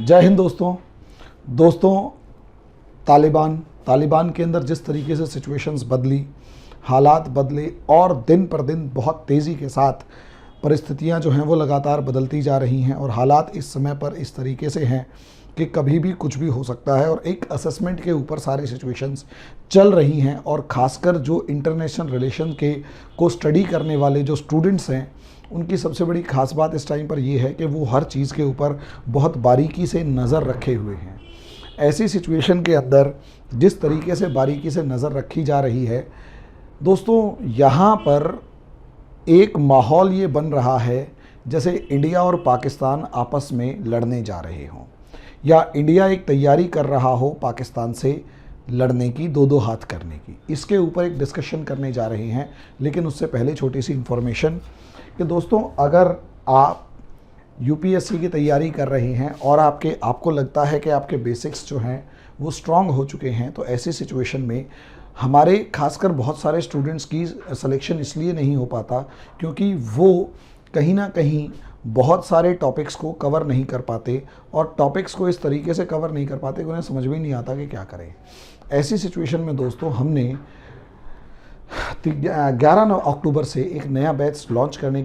जय हिंद दोस्तों। तालिबान के अंदर जिस तरीके से सिचुएशंस बदली, हालात बदले और दिन पर दिन बहुत तेज़ी के साथ परिस्थितियां जो हैं वो लगातार बदलती जा रही हैं और हालात इस समय पर इस तरीके से हैं कि कभी भी कुछ भी हो सकता है और एक असेसमेंट के ऊपर सारी सिचुएशंस चल रही हैं। और ख़ासकर जो इंटरनेशनल रिलेशन के को स्टडी करने वाले जो स्टूडेंट्स हैं, उनकी सबसे बड़ी ख़ास बात इस टाइम पर ये है कि वो हर चीज़ के ऊपर बहुत बारीकी से नज़र रखे हुए हैं। ऐसी सिचुएशन के अंदर जिस तरीके से बारीकी से नज़र रखी जा रही है दोस्तों, यहाँ पर एक माहौल ये बन रहा है जैसे इंडिया और पाकिस्तान आपस में लड़ने जा रहे हों, या इंडिया एक तैयारी कर रहा हो पाकिस्तान से लड़ने की, दो हाथ करने की। इसके ऊपर एक डिस्कशन करने जा रहे हैं। लेकिन उससे पहले छोटी सी इन्फॉर्मेशन कि दोस्तों, अगर आप यूपीएससी की तैयारी कर रहे हैं और आपको लगता है कि आपके बेसिक्स जो हैं वो स्ट्रांग हो चुके हैं, तो ऐसी सिचुएशन में हमारे खासकर बहुत सारे स्टूडेंट्स की सिलेक्शन इसलिए नहीं हो पाता क्योंकि वो कहीं ना कहीं बहुत सारे टॉपिक्स को कवर नहीं कर पाते, और टॉपिक्स को इस तरीके से कवर नहीं कर पाते कि उन्हें समझ में नहीं आता कि क्या करें। ऐसी सिचुएशन में दोस्तों, हमने 11 अक्टूबर से एक नया बैच लॉन्च करने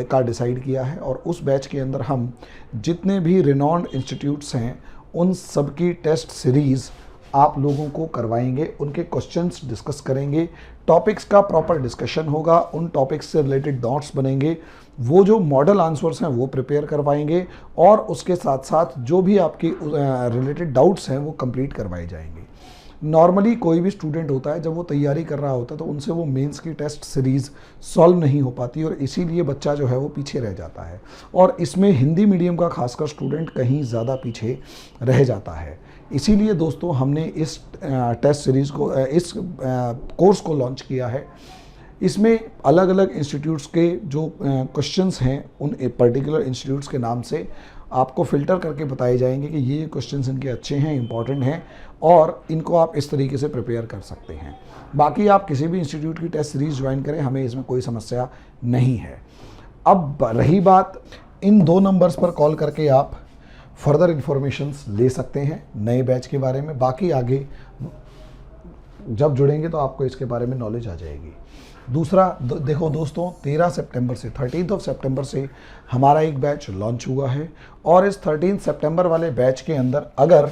का डिसाइड किया है। और उस बैच के अंदर हम जितने भी रिनॉन्ड इंस्टीट्यूट्स हैं उन सब की टेस्ट सीरीज़ आप लोगों को करवाएंगे, उनके क्वेश्चंस डिस्कस करेंगे, टॉपिक्स का प्रॉपर डिस्कशन होगा, उन टॉपिक्स से रिलेटेड नोट्स बनेंगे, वो जो मॉडल आंसर्स हैं वो प्रिपेयर करवाएंगे, और उसके साथ साथ जो भी आपकी रिलेटेड डाउट्स हैं वो कंप्लीट करवाए जाएंगे। नॉर्मली कोई भी स्टूडेंट होता है, जब वो तैयारी कर रहा होता है तो उनसे वो मेंस की टेस्ट सीरीज़ सॉल्व नहीं हो पाती और इसीलिए बच्चा जो है वो पीछे रह जाता है। और इसमें हिंदी मीडियम का खासकर स्टूडेंट कहीं ज़्यादा पीछे रह जाता है। इसीलिए दोस्तों, हमने इस टेस्ट सीरीज़ को, इस कोर्स को लॉन्च किया है। इसमें अलग अलग इंस्टीट्यूट्स के जो क्वेश्चंस हैं, उन पर्टिकुलर इंस्टीट्यूट्स के नाम से आपको फ़िल्टर करके बताए जाएंगे कि ये क्वेश्चंस इनके अच्छे हैं, इंपॉर्टेंट हैं, और इनको आप इस तरीके से प्रिपेयर कर सकते हैं। बाकी आप किसी भी इंस्टीट्यूट की टेस्ट सीरीज़ ज्वाइन करें, हमें इसमें कोई समस्या नहीं है। अब रही बात, इन 2 नंबर्स पर कॉल करके आप फर्दर इंफॉर्मेशंस ले सकते हैं नए बैच के बारे में। बाकी आगे जब जुड़ेंगे तो आपको इसके बारे में नॉलेज आ जाएगी। दूसरा देखो दोस्तों, 13 सितंबर से 13 सितंबर से हमारा एक बैच लॉन्च हुआ है, और इस 13 सितंबर वाले बैच के अंदर अगर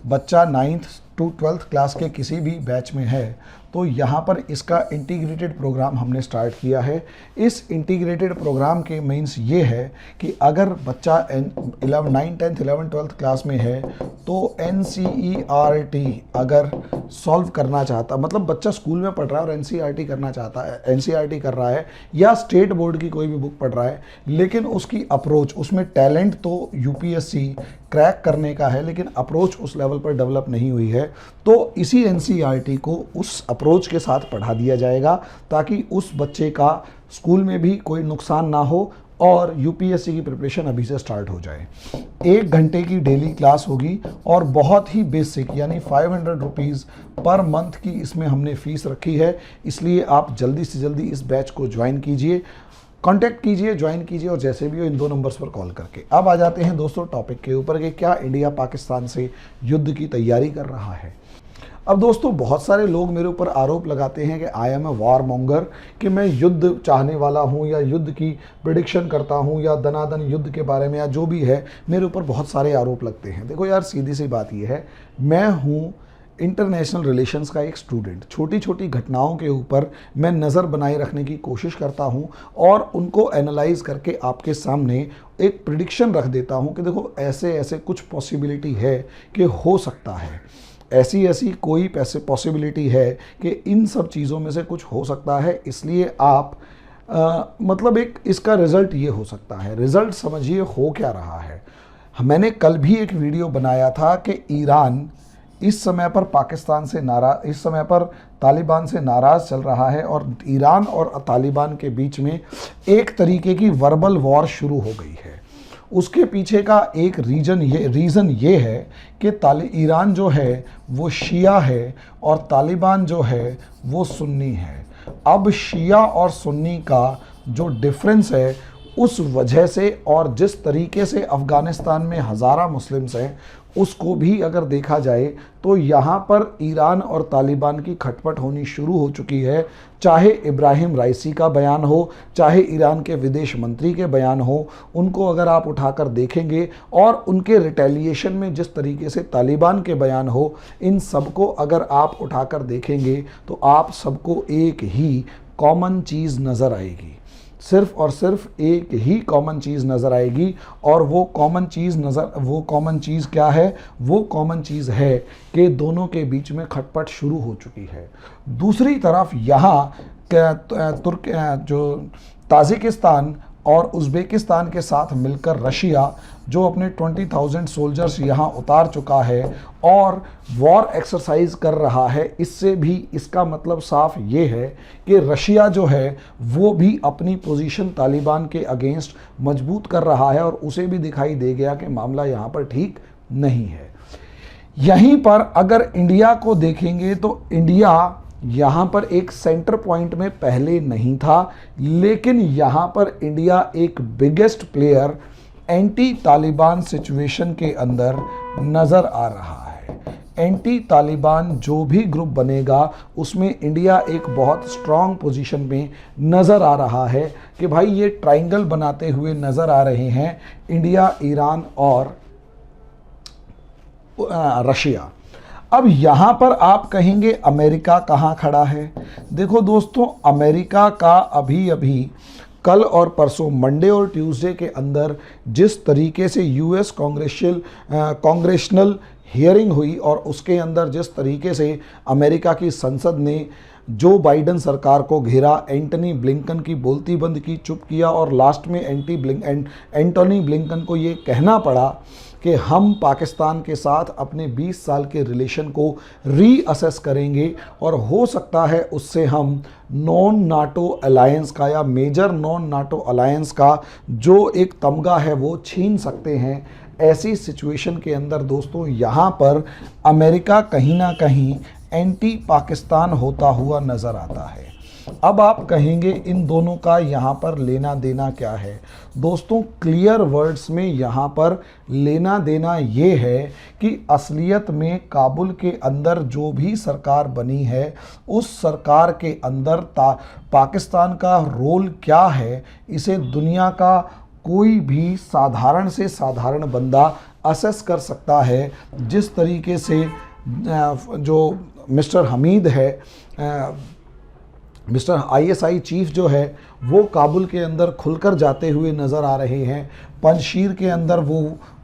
बच्चा 9th to 12th क्लास के किसी भी बैच में है तो यहाँ पर इसका इंटीग्रेटेड प्रोग्राम हमने स्टार्ट किया है। इस इंटीग्रेटेड प्रोग्राम के मीन्स ये है कि अगर बच्चा 9, 10, 11, 12th क्लास में है तो NCERT अगर सॉल्व करना चाहता, मतलब बच्चा स्कूल में पढ़ रहा है और NCERT करना चाहता है, NCERT कर रहा है या स्टेट बोर्ड की कोई भी बुक पढ़ रहा है, लेकिन उसकी अप्रोच, उसमें टैलेंट तो यूपीएससी क्रैक करने का है लेकिन अप्रोच उस लेवल पर डेवलप नहीं हुई है, तो इसी NCERT को उस अप्रोच के साथ पढ़ा दिया जाएगा ताकि उस बच्चे का स्कूल में भी कोई नुकसान ना हो और यूपीएससी की प्रिपरेशन अभी से स्टार्ट हो जाए। 1 घंटे की डेली क्लास होगी और बहुत ही बेसिक यानी 500 रुपीज़ पर मंथ की इसमें हमने फ़ीस रखी है। इसलिए आप जल्दी से जल्दी इस बैच को ज्वाइन कीजिए, कांटेक्ट कीजिए, ज्वाइन कीजिए, और जैसे भी हो इन 2 नंबर्स पर कॉल करके। अब आ जाते हैं दोस्तों टॉपिक के ऊपर कि क्या इंडिया पाकिस्तान से युद्ध की तैयारी कर रहा है। अब दोस्तों, बहुत सारे लोग मेरे ऊपर आरोप लगाते हैं कि I M A war monger, कि मैं युद्ध चाहने वाला हूं या युद्ध की प्रिडिक्शन करता हूं या दनादन युद्ध के बारे में या जो भी है, मेरे ऊपर बहुत सारे आरोप लगते हैं। देखो यार, सीधी सी बात यह है, मैं हूं इंटरनेशनल रिलेशंस का एक स्टूडेंट। छोटी छोटी घटनाओं के ऊपर मैं नज़र बनाए रखने की कोशिश करता हूं और उनको एनालाइज करके आपके सामने एक प्रिडिक्शन रख देता हूं कि देखो ऐसे ऐसे कुछ पॉसिबिलिटी है कि हो सकता है, ऐसी ऐसी कोई पॉसिबिलिटी है कि इन सब चीज़ों में से कुछ हो सकता है। इसलिए आप मतलब एक इसका रिज़ल्ट ये हो सकता है। रिज़ल्ट समझिए हो क्या रहा है। मैंने कल भी एक वीडियो बनाया था कि ईरान इस समय पर पाकिस्तान से नाराज़, इस समय पर तालिबान से नाराज़ चल रहा है और ईरान और तालिबान के बीच में एक तरीके की वर्बल वॉर शुरू हो गई है। उसके पीछे का एक रीज़न ये है कि ईरान जो है वो शिया है और तालिबान जो है वो सुन्नी है। अब शिया और सुन्नी का जो डिफरेंस है उस वजह से और जिस तरीके से अफ़गानिस्तान में हज़ारा मुस्लिम्स हैं उसको भी अगर देखा जाए तो यहाँ पर ईरान और तालिबान की खटपट होनी शुरू हो चुकी है। चाहे इब्राहिम राइसी का बयान हो, चाहे ईरान के विदेश मंत्री के बयान हो, उनको अगर आप उठाकर देखेंगे और उनके रिटेलिएशन में जिस तरीके से तालिबान के बयान हो, इन सबको अगर आप उठाकर देखेंगे तो आप सबको एक ही कॉमन चीज़ नज़र आएगी। सिर्फ और सिर्फ एक ही कॉमन चीज़ नज़र आएगी और वो कॉमन चीज़ क्या है? वो कॉमन चीज़ है कि दोनों के बीच में खटपट शुरू हो चुकी है। दूसरी तरफ यहाँ जो ताजिकिस्तान और उज़्बेकिस्तान के साथ मिलकर रशिया जो अपने 20,000 सोल्जर्स यहाँ उतार चुका है और वॉर एक्सरसाइज कर रहा है, इससे भी इसका मतलब साफ ये है कि रशिया जो है वो भी अपनी पोजीशन तालिबान के अगेंस्ट मजबूत कर रहा है और उसे भी दिखाई दे गया कि मामला यहाँ पर ठीक नहीं है। यहीं पर अगर इंडिया को देखेंगे तो इंडिया यहाँ पर एक सेंटर पॉइंट में पहले नहीं था, लेकिन यहाँ पर इंडिया एक biggest player anti Taliban situation के अंदर नज़र आ रहा है। एंटी तालिबान जो भी ग्रुप बनेगा उसमें इंडिया एक बहुत स्ट्रॉन्ग पोजीशन में नज़र आ रहा है कि भाई ये ट्रायंगल बनाते हुए नज़र आ रहे हैं इंडिया, ईरान और रशिया। अब यहाँ पर आप कहेंगे अमेरिका कहाँ खड़ा है? देखो दोस्तों, अमेरिका का अभी अभी कल और परसों मंडे और ट्यूसडे के अंदर जिस तरीके से यूएस कांग्रेशनल हियरिंग हुई और उसके अंदर जिस तरीके से अमेरिका की संसद ने जो बाइडेन सरकार को घेरा, एंटनी ब्लिंकन की बोलती बंद की, चुप किया और लास्ट में एंटोनी ब्लिंकन को ये कहना पड़ा कि हम पाकिस्तान के साथ अपने 20 साल के रिलेशन को रीअसेस करेंगे और हो सकता है उससे हम नॉन नाटो अलायंस का या मेजर नॉन नाटो अलायंस का जो एक तमगा है वो छीन सकते हैं। ऐसी सिचुएशन के अंदर दोस्तों यहाँ पर अमेरिका कहीं ना कहीं एंटी पाकिस्तान होता हुआ नज़र आता है। अब आप कहेंगे इन दोनों का यहाँ पर लेना देना क्या है? दोस्तों, क्लियर वर्ड्स में यहाँ पर लेना देना ये है कि असलियत में काबुल के अंदर जो भी सरकार बनी है उस सरकार के अंदर पाकिस्तान का रोल क्या है, इसे दुनिया का कोई भी साधारण से साधारण बंदा असेस कर सकता है। जिस तरीके से जो मिस्टर हमीद है, मिस्टर आईएसआई चीफ जो है वो काबुल के अंदर खुलकर जाते हुए नज़र आ रहे हैं। पंजशीर के अंदर वो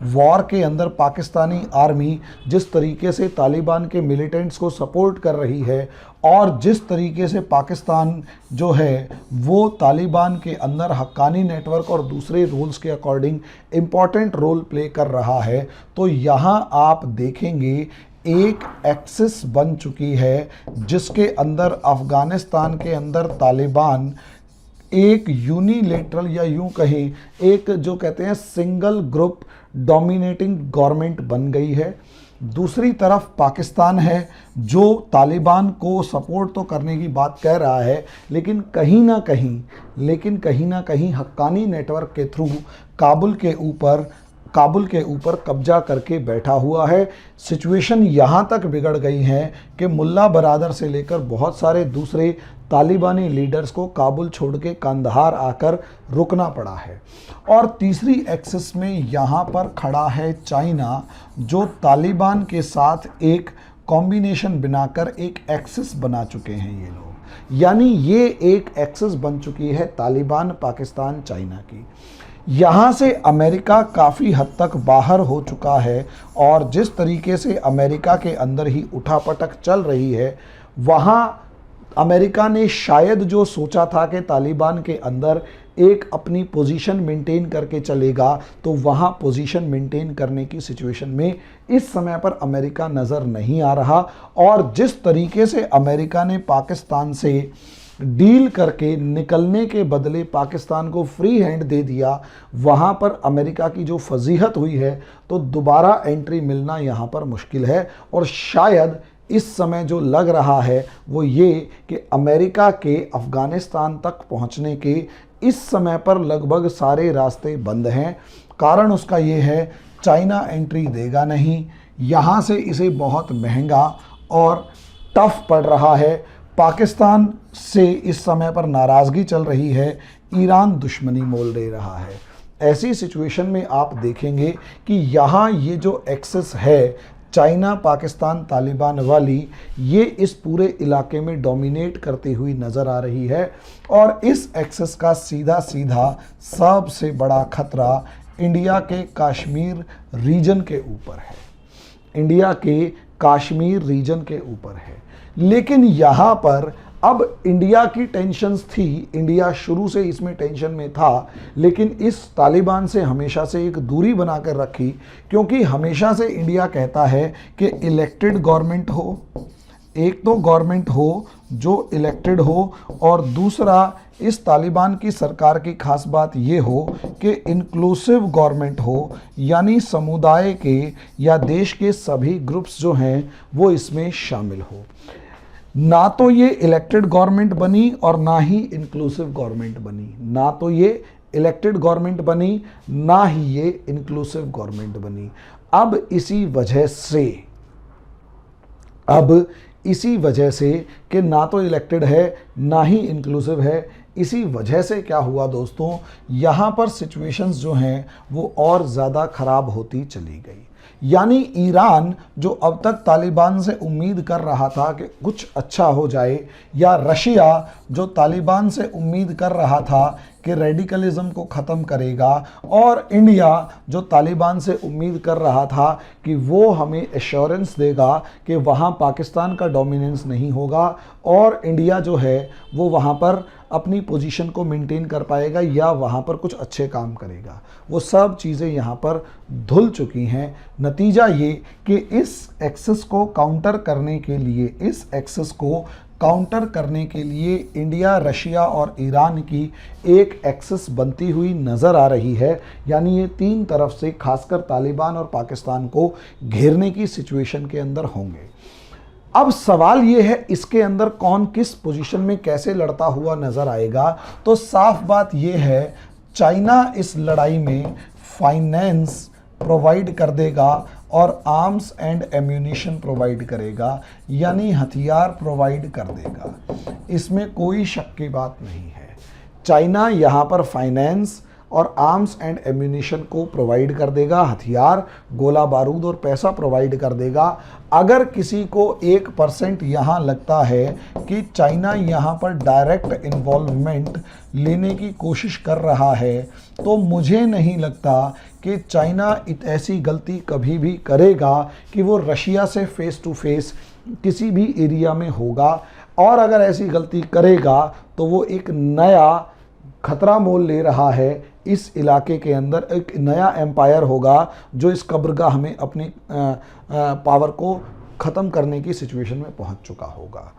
वॉर के अंदर पाकिस्तानी आर्मी जिस तरीके से तालिबान के मिलिटेंट्स को सपोर्ट कर रही है और जिस तरीके से पाकिस्तान जो है वो तालिबान के अंदर हक्कानी नेटवर्क और दूसरे रूल्स के अकॉर्डिंग इम्पॉर्टेंट रोल प्ले कर रहा है, तो यहाँ आप देखेंगे एक एक्सिस बन चुकी है जिसके अंदर अफ़गानिस्तान के अंदर तालिबान एक यूनिलेटरल या यूं कहें एक जो कहते हैं सिंगल ग्रुप डोमिनेटिंग गवर्नमेंट बन गई है। दूसरी तरफ पाकिस्तान है जो तालिबान को सपोर्ट तो करने की बात कह रहा है, लेकिन कहीं ना कहीं हक्कानी नेटवर्क के थ्रू काबुल के ऊपर कब्जा करके बैठा हुआ है। सिचुएशन यहाँ तक बिगड़ गई है कि मुल्ला बरादर से लेकर बहुत सारे दूसरे तालिबानी लीडर्स को काबुल छोड़ के कंदहार आकर रुकना पड़ा है। और तीसरी एक्सिस में यहाँ पर खड़ा है चाइना, जो तालिबान के साथ एक कॉम्बिनेशन बनाकर एक एक्सिस बना चुके हैं ये लोग। यानी ये एक एक्सिस बन चुकी है तालिबान, पाकिस्तान, चाइना की। यहाँ से अमेरिका काफ़ी हद तक बाहर हो चुका है और जिस तरीके से अमेरिका के अंदर ही उठापटक चल रही है, वहाँ अमेरिका ने शायद जो सोचा था कि तालिबान के अंदर एक अपनी पोजीशन मेंटेन करके चलेगा, तो वहाँ पोजीशन मेंटेन करने की सिचुएशन में इस समय पर अमेरिका नज़र नहीं आ रहा। और जिस तरीके से अमेरिका ने पाकिस्तान से डील करके निकलने के बदले पाकिस्तान को फ्री हैंड दे दिया, वहाँ पर अमेरिका की जो फजीहत हुई है, तो दोबारा एंट्री मिलना यहाँ पर मुश्किल है। और शायद इस समय जो लग रहा है वो ये कि अमेरिका के अफ़गानिस्तान तक पहुँचने के इस समय पर लगभग सारे रास्ते बंद हैं। कारण उसका ये है, चाइना एंट्री देगा नहीं, यहाँ से इसे बहुत महंगा और टफ पड़ रहा है। पाकिस्तान से इस समय पर नाराज़गी चल रही है, ईरान दुश्मनी मोल दे रहा है। ऐसी सिचुएशन में आप देखेंगे कि यहाँ ये जो एक्सेस है चाइना पाकिस्तान तालिबान वाली, ये इस पूरे इलाके में डोमिनेट करती हुई नज़र आ रही है। और इस एक्सेस का सीधा सीधा सबसे बड़ा खतरा इंडिया के कश्मीर रीजन के ऊपर है, इंडिया के कश्मीर रीजन के ऊपर है। लेकिन यहाँ पर अब इंडिया की टेंशन्स थी, इंडिया शुरू से इसमें टेंशन में था, लेकिन इस तालिबान से हमेशा से एक दूरी बनाकर रखी, क्योंकि हमेशा से इंडिया कहता है कि इलेक्टेड गवर्नमेंट हो, एक तो गवर्नमेंट हो जो इलेक्टेड हो, और दूसरा इस तालिबान की सरकार की खास बात ये हो कि इंक्लूसिव गवर्नमेंट हो, यानी समुदाय के या देश के सभी ग्रुप्स जो हैं वो इसमें शामिल हो। ना तो ये इलेक्टेड गवर्नमेंट बनी और ना ही इंक्लूसिव गवर्नमेंट बनी, ना तो ये इलेक्टेड गवर्नमेंट बनी ना ही ये इंक्लूसिव गवर्नमेंट बनी। अब इसी वजह से कि ना तो इलेक्टेड है ना ही इंक्लूसिव है, इसी वजह से क्या हुआ दोस्तों, यहाँ पर सिचुएशंस जो हैं वो और ज़्यादा ख़राब होती चली गई। यानी ईरान जो अब तक तालिबान से उम्मीद कर रहा था कि कुछ अच्छा हो जाए, या रशिया जो तालिबान से उम्मीद कर रहा था कि रेडिकलिज्म को ख़त्म करेगा, और इंडिया जो तालिबान से उम्मीद कर रहा था कि वो हमें एश्योरेंस देगा कि वहाँ पाकिस्तान का डोमिनेंस नहीं होगा और इंडिया जो है वो वहाँ पर अपनी पोजीशन को मेंटेन कर पाएगा या वहाँ पर कुछ अच्छे काम करेगा, वो सब चीज़ें यहाँ पर धुल चुकी हैं। नतीजा ये कि इस एक्सेस को काउंटर करने के लिए इंडिया, रशिया और ईरान की एक एक्सेस बनती हुई नज़र आ रही है। यानी ये तीन तरफ से खासकर तालिबान और पाकिस्तान को घेरने की सिचुएशन के अंदर होंगे। अब सवाल ये है इसके अंदर कौन किस पोजीशन में कैसे लड़ता हुआ नज़र आएगा। तो साफ बात ये है, चाइना इस लड़ाई में फाइनेंस प्रोवाइड कर देगा और आर्म्स एंड एम्यूनिशन प्रोवाइड करेगा, यानी हथियार प्रोवाइड कर देगा। इसमें कोई शक की बात नहीं है। चाइना यहाँ पर फाइनेंस और आर्म्स एंड एम्यूनिशन को प्रोवाइड कर देगा, हथियार, गोला बारूद और पैसा प्रोवाइड कर देगा। अगर किसी को 1% यहाँ लगता है कि चाइना यहाँ पर डायरेक्ट इन्वॉल्वमेंट लेने की कोशिश कर रहा है, तो मुझे नहीं लगता कि चाइना ऐसी गलती कभी भी करेगा कि वो रशिया से फेस टू फेस किसी भी एरिया में होगा। और अगर ऐसी गलती करेगा तो वो एक नया खतरा मोल ले रहा है। इस इलाके के अंदर एक नया एम्पायर होगा जो इस कब्रगाह में अपनी पावर को ख़त्म करने की सिचुएशन में पहुंच चुका होगा।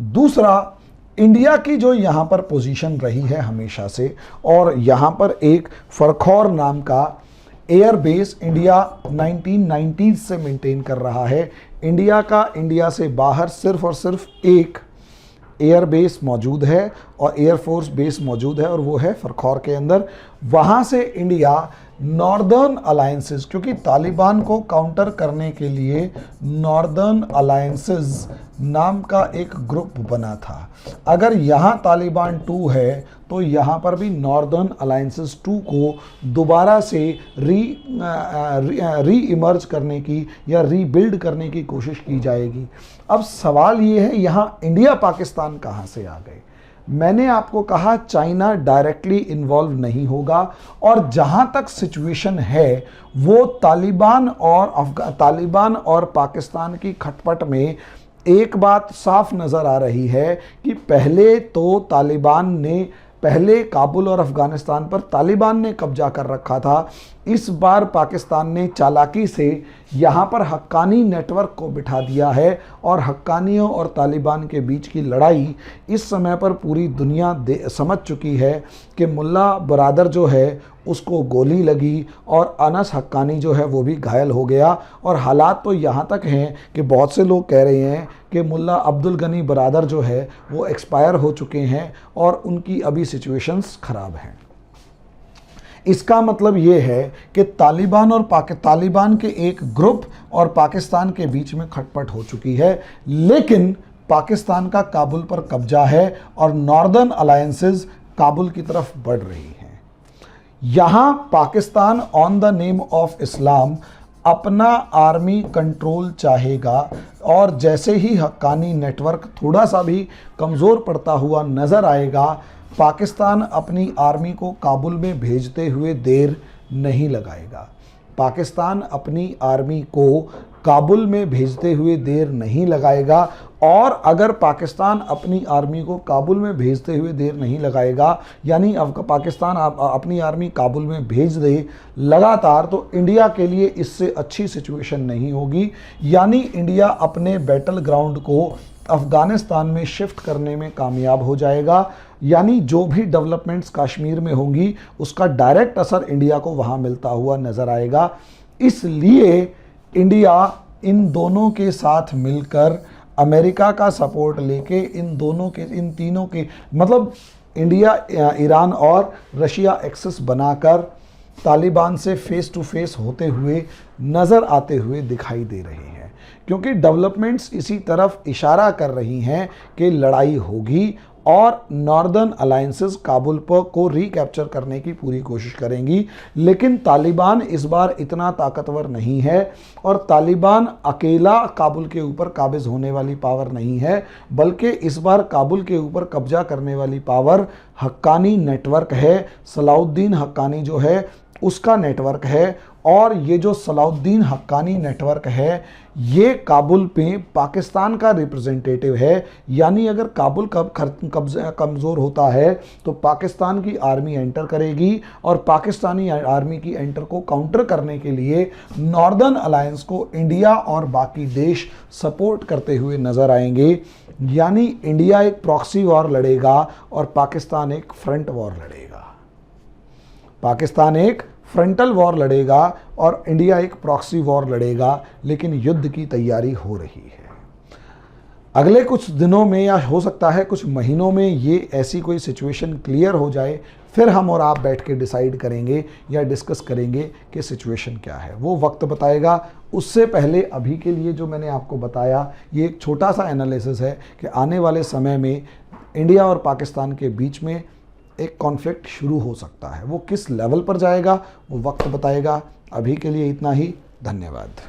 दूसरा, इंडिया की जो यहाँ पर पोजीशन रही है हमेशा से, और यहाँ पर एक फरखौर नाम का एयर बेस इंडिया 1990s से मेंटेन कर रहा है। इंडिया से बाहर सिर्फ और सिर्फ एक एयर बेस मौजूद है और एयर फोर्स बेस मौजूद है, और वो है फरखौर के अंदर। वहाँ से इंडिया नॉर्दर्न अलायंसेस, क्योंकि तालिबान को काउंटर करने के लिए नॉर्दर्न अलायंसेस नाम का एक ग्रुप बना था। अगर यहाँ तालिबान 2 है तो यहाँ पर भी नॉर्दर्न अलायंसेस 2 को दोबारा से री इमर्ज करने की या रीबिल्ड करने की कोशिश की जाएगी। अब सवाल ये है, यहाँ इंडिया पाकिस्तान कहाँ से आ गए? मैंने आपको कहा चाइना डायरेक्टली इन्वॉल्व नहीं होगा, और जहाँ तक सिचुएशन है वो तालिबान और पाकिस्तान की खटपट में एक बात साफ नज़र आ रही है कि पहले काबुल और अफ़गानिस्तान पर तालिबान ने कब्जा कर रखा था। इस बार पाकिस्तान ने चालाकी से यहाँ पर हक्कानी नेटवर्क को बिठा दिया है, और हक्कानियों और तालिबान के बीच की लड़ाई इस समय पर पूरी दुनिया समझ चुकी है कि मुल्ला बरादर जो है उसको गोली लगी और अनस हक्कानी जो है वो भी घायल हो गया। और हालात तो यहाँ तक हैं कि बहुत से लोग कह रहे हैं कि मुल्ला अब्दुल गनी बरादर जो है वो एक्सपायर हो चुके हैं और उनकी अभी सिचुएशंस ख़राब हैं। इसका मतलब ये है कि तालिबान और तालिबान के एक ग्रुप और पाकिस्तान के बीच में खटपट हो चुकी है, लेकिन पाकिस्तान का काबुल पर कब्जा है और नॉर्दर्न अलायंसेस काबुल की तरफ बढ़ रही हैं। यहाँ Pakistan on the name of Islam अपना आर्मी कंट्रोल चाहेगा और जैसे ही हक्कानी नेटवर्क थोड़ा सा भी कमज़ोर पड़ता हुआ नज़र आएगा, पाकिस्तान अपनी आर्मी को काबुल में भेजते हुए देर नहीं लगाएगा। पाकिस्तान अपनी आर्मी को काबुल में भेजते हुए देर नहीं लगाएगा। और अगर पाकिस्तान अपनी आर्मी को काबुल में भेजते हुए देर नहीं लगाएगा, यानी पाकिस्तान अपनी आर्मी काबुल में भेज दे लगातार, तो इंडिया के लिए इससे अच्छी सिचुएशन नहीं होगी। यानी इंडिया अपने बैटल ग्राउंड को अफ़गानिस्तान में शिफ्ट करने में कामयाब हो जाएगा। यानी जो भी डेवलपमेंट्स कश्मीर में होंगी उसका डायरेक्ट असर इंडिया को वहाँ मिलता हुआ नज़र आएगा। इसलिए इंडिया इन दोनों के साथ मिलकर अमेरिका का सपोर्ट लेके इन तीनों के मतलब इंडिया, ईरान और रशिया एक्सिस बनाकर तालिबान से फेस टू फेस होते हुए नज़र आते हुए दिखाई दे रहे हैं, क्योंकि डेवलपमेंट्स इसी तरफ इशारा कर रही हैं कि लड़ाई होगी और नॉर्दर्न अलायंसेस काबुल को रिकैप्चर करने की पूरी कोशिश करेंगी। लेकिन तालिबान इस बार इतना ताकतवर नहीं है और तालिबान अकेला काबुल के ऊपर काबिज होने वाली पावर नहीं है, बल्कि इस बार काबुल के ऊपर कब्जा करने वाली पावर हक्कानी नेटवर्क है। सलाउद्दीन हक्कानी जो है उसका नेटवर्क है, और ये जो सलाउद्दीन हक्कानी नेटवर्क है ये काबुल पे पाकिस्तान का रिप्रेजेंटेटिव है। यानी अगर काबुल कमज़ोर होता है तो पाकिस्तान की आर्मी एंटर करेगी और पाकिस्तानी आर्मी की एंटर को काउंटर करने के लिए नॉर्दर्न अलायंस को इंडिया और बाकी देश सपोर्ट करते हुए नज़र आएंगे। यानी इंडिया एक प्रॉक्सी वॉर लड़ेगा और पाकिस्तान एक फ्रंट वॉर लड़ेगा। पाकिस्तान एक फ्रंटल वॉर लड़ेगा और इंडिया एक प्रॉक्सी वॉर लड़ेगा, लेकिन युद्ध की तैयारी हो रही है। अगले कुछ दिनों में या हो सकता है कुछ महीनों में ये ऐसी कोई सिचुएशन क्लियर हो जाए, फिर हम और आप बैठ के डिसाइड करेंगे या डिस्कस करेंगे कि सिचुएशन क्या है, वो वक्त बताएगा। उससे पहले अभी के लिए जो मैंने आपको बताया ये एक छोटा सा एनालिसिस है कि आने वाले समय में इंडिया और पाकिस्तान के बीच में एक कॉन्फ्लिक्ट शुरू हो सकता है। वो किस लेवल पर जाएगा वो वक्त बताएगा। अभी के लिए इतना ही, धन्यवाद।